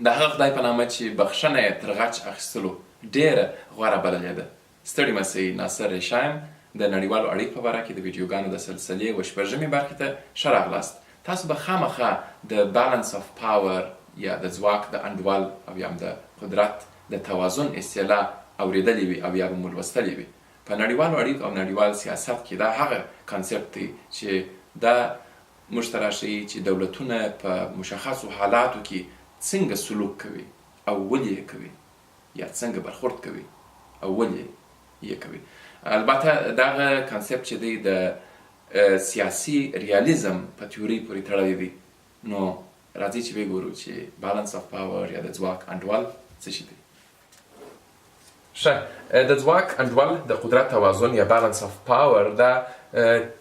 د هغه خدای په نامه چې بخښنه یې تر غچ اخیستلو ډېره غوره بللې ده. ستړي مه سئ، ناصر ریشا یم د نړیوالو اړیکو په باره کې د ویډیوګانو د سلسلې شپږمې برخې ته ښه راغلاست. تاسو به خامخا د بالانس آف پاور یا د ځواک د انډول او یا هم د قدرت د توازن اصطلاح اورېدلې وي او یا به مو لوستلې وي. په نړیوالو اړیکو او نړیوال سیاست کې دا هغه کانسپټ دی چې دا موږ ته راښیي چې دولتونه په مشخصو حالاتو کې څنګه سلوک کوي او ولې یې کوي یا څنګه برخورد کوي او ولې یې کوي. البته دغه کانسپټ چې دی د سیاسي ریالیزم په تیوري پورې تړلی دی. نو راځئ چې وګورو چې بالانس آف پاور یا د ځواک انډول څه شي دی. ښه، د ځواک انډول د قدرت توازن یا بالانس آف پاور دا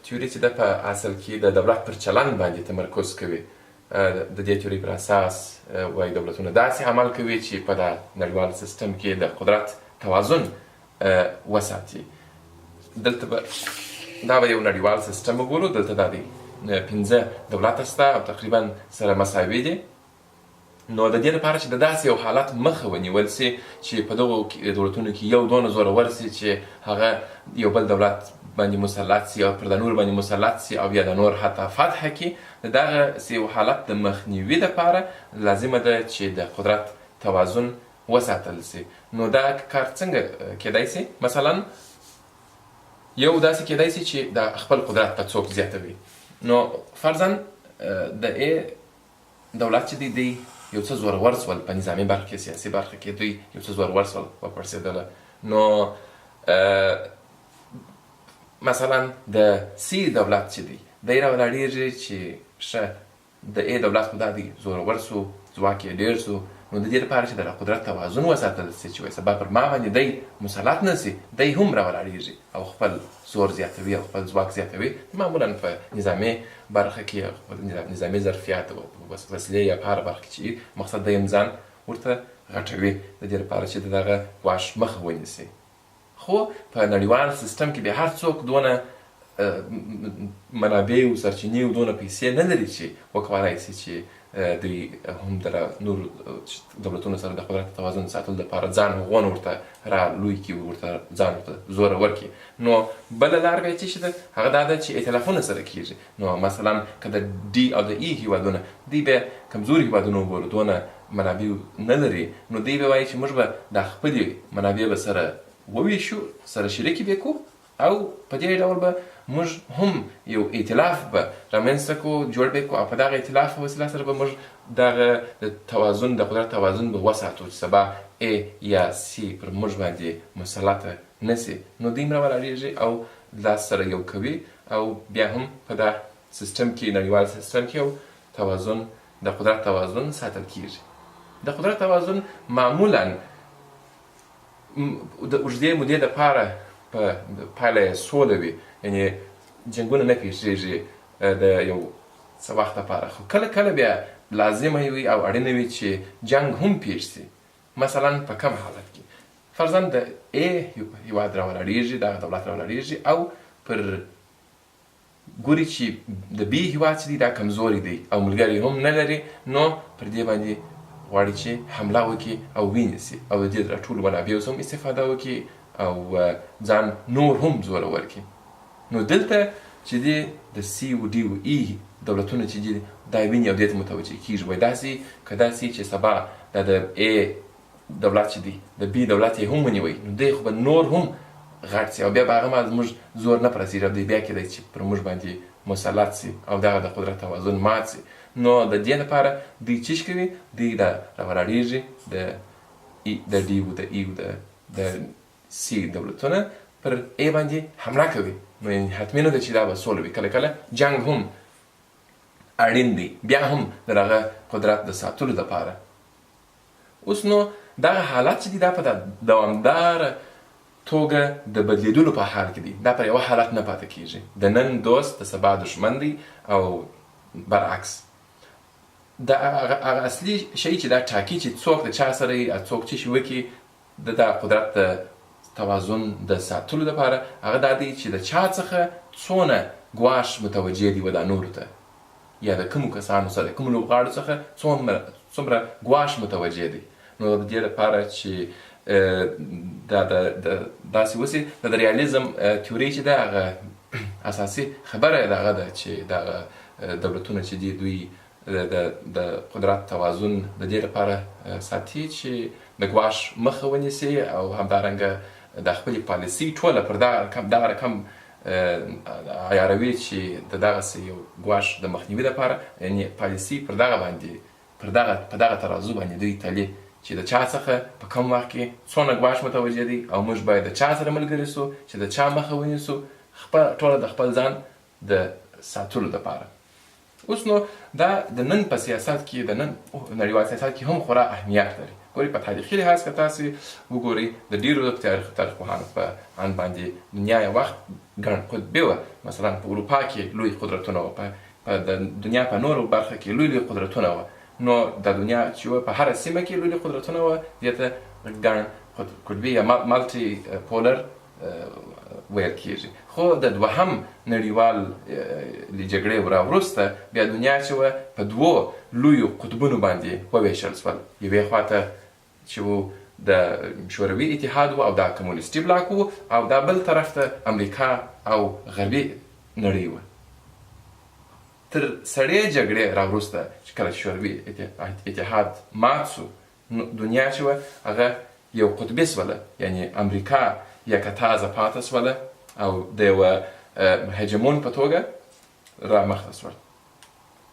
تیوري چې ده په اصل کې د دولت پر چلند باندې تمرکز کوي. د دې تیوري پر اساس وایي دولتونه داسې عمل کوي چې په دا نړیوال سیستم کې د قدرت توازن وساتي. دلته به دا به یو نړیوال سیستم وګورو. دلته دا دی 5 دولت شته او تقریبا سره مساوي دي. نو د دې لپاره چې د داسې یو حالت مخه ونیول سي چې په دغو دولتونو کې یو دونه زورور سي چې هغه یو بل دولت باندې مسلط سي او پر د نور باندې مسلط سي او یا د نور حتی فتح کړي، د دغه یو حالت د مخنیوي لپاره لازمه ده چې د قدرت توازن وساتل سي. نو دا کار څنګه کیدای سي؟ مثلا یو داسې کیدای سي چې د خپل قدرت په څوک زیاتوي. نو فرضاً د دولت چې دی یو څه زورور سول په نظامي برخه کې، سیاسي برخه کې دوی یو څه زورور سول وپړسېدله. نو مثلا د سی دولت چې دی دی راولاړېږي چې ښه د دولت خو دا دی زورور سو، ځواک یې ډېر سو. نو د دې لپاره چې د قدرت توازن وساتل سي چې وایي سبا پر ما باندې دی مسلط نه سي، دی هم راولاړېږي او خپل زور زیاتوي او خپل ځواک زیاتوي. معمولا په نظامي برخه کې نظامي ظرفیات او وسیلې یا په هره برخه کې چې مقصد د یم ځان ورته غټوي د دې لپاره چې د دغه ګواښ مخه ونیسي. خو په نړیوال سیستم کې بیا هر څوک دونه منابع او سرچینې او دونه پیسې نه لري چې وکولای سي چې دوی هم د نور دولتونو سره د قدرت توازن ساتلو لپاره ځان غون ورته را لوی کړي، ورته ځان ورته زوره ورکړي. نو بله لار بیا څه شي ده؟ هغه دا ده چې ائتلافونه سره کېږي. نو مثلا که د ډي او د ای هیوادونه دوی بیا کمزوري هیوادونه وګورو، دونه منابع نه لري، نو دوی به وایي چې موږ به دا خپلې منابع به سره وویشو، سره شریکې به کړو او په دې ډول به موږ هم یو ائتلاف به رامنځته کړو، جوړ به کړو او په دغه ائتلاف په وسیله سره به موږ دغه د توازن د قدرت توازن به وساتو چې سبا ا یا سی پر موږ باندې مسلطه نه سي. نو دوی هم راولاړېږي او لاس سره یو کوي او بیا هم په دا سیستم کې، نړیوال سیستم کې یو توازن د قدرت توازن ساتل کېږي. د قدرت توازن معمولا د اوږدې مودې دپاره په پایله یې سوله وي، یعنې جنګونه نه پېښېږي د یو څه وخت لپاره. خو کله کله بیا لازمه وي او اړینه وي چې جنګ هم پېښ سي. مثلا په کوم حالت کې؟ فرضاً د هیواد راولاړېږي، دغه دولت راولاړېږي او پر ګوري چې د بي هیواد چې دی دا کمزوري دی او ملګري هم نه لري، نو پر دې باندې غواړي چې حمله وکړي او ونیسي او د دې ټولو منابعو هم استفاده وکړي او ځان نور هم زوره ورکړي. نو دلته چې دی د سی او ډي او ای دولتونه چې دي دا ویني او دې ته متوجه کېږي. وایي داسې که داسې چې سبا دا د ا دولت چې دی د بي دولت یې هم ونیوي، نو دی خو به نور هم غټ سي او بیا به هغه زموږ زور نه پرسېږي او دی بیا کېدی چې پر موږ باندې مسلط سي او دغه د قدرت توازن مات سي. نو د دې لپاره دوی څه کوي؟ دوی دا راولاړېږي د ډي او د ای او د سی دولتونه پر ای باندې حمله کوي. نو حتمي نه ده چې دا به سوله وي، کله کله جنګ هم اړین دی، بیا هم د هغه قدرت د ساتلو لپاره. اوس نو دغه حالت چې دی دا په دوامداره توګه د بدلیدلو په حال کې دی، دا پر یوه حالت نه پاتې کېږي. د نن دوست د سبا دښمن دی او برعکس. د هغه اصلي شی چې دا ټاکي چې څوک د چا سره یي، څوک څه شي وکړي د قدرت د توازن د ساتلو لپاره، هغه دا دی چې د چا څخه څونه ګواښ متوجه دي و دا نورو ته، یا د کومو کسانو سره د کومو لوبغاړو څخه څومره ګواښ متوجه دی. نو د دې لپاره چې دا داسې وسي د ریالیزم تیوري چې ده هغه اساسي خبره دغه ده چې دغه دولتونه چې دي دوی د قدرت توازن د دې لپاره ساتي چې د ګواښ مخه ونیسي او همدارنګه د خپلې پالیسۍ ټوله پر دغه رقم عیاروي چې د دغسې یو ګواښ د مخنیوي لپاره، یعنې پالیسۍ پر دغه باندې په دغه ترازو باندې دوی تلي چې د چا څخه په کوم وخت کې څونه ګواښ متوجه دی او موږ باید د چا سره ملګري سو چې د چا مخه ونیسو ټوله د خپل ځان د ساتلو لپاره. اوس نو دا د نن په سیاست کې د نن نړیوال سیاست کې هم خورا اهمیت لري. ګورئ په تاریخي لحاظ که تاسې وګورئ د ډېرو تاریخ پوهانو په اند باندې دنیا یو وخت ګڼ قطبي وه. مثلا په اروپا کې لوی قدرتونه وه، په د دنیا په نورو برخه کې لوی قدرتونه وه. نو د دنیا چې وه په هره سیمه کې لوی قدرتونه وه، دې ته ګڼ قطبي یا مالټي پولر ویل کېږي. خو د دوهم نړیوال جګړې وروسته بیا دنیا چې وه په دوو لویو قطبونو باندې وویشل شول. یوې خواته چې و د شوروي اتحاد و او دا کمونیستي بلاک و، او دا بل طرف ته امریکا او غربي نړۍ وه. تر سړې جګړې راوروسته چې کله شوروي اتحاد مات سو، دنیا چې وه هغه یو قطبي سوله، یعنې امریکا یکه تازه پاته سوله او د یوه هجمون په توګه رامخته سول.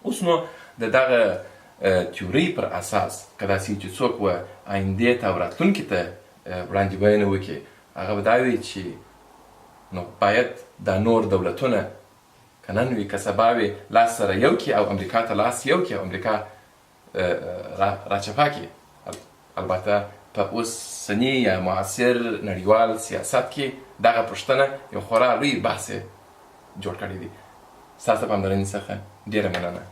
اوس نو د دغه تیورۍ پر اساس که داسې چې څوک و آیندې ته او راتلونکي ته وړاندوینه وکړي، هغه به دا وي چې نو باید دا نور دولتونه که نن وي که سبا وي لاس سره یو کړي او امریکا ته لاس یو کړي او امریکا راچپه کړي. البته په اوسني یا معاصر نړیوال سیاست کې دغه پوښتنه یو خورا لوی بحث جوړ کړی دی. ستاسو د پاملرنې څخه ډېره مننه.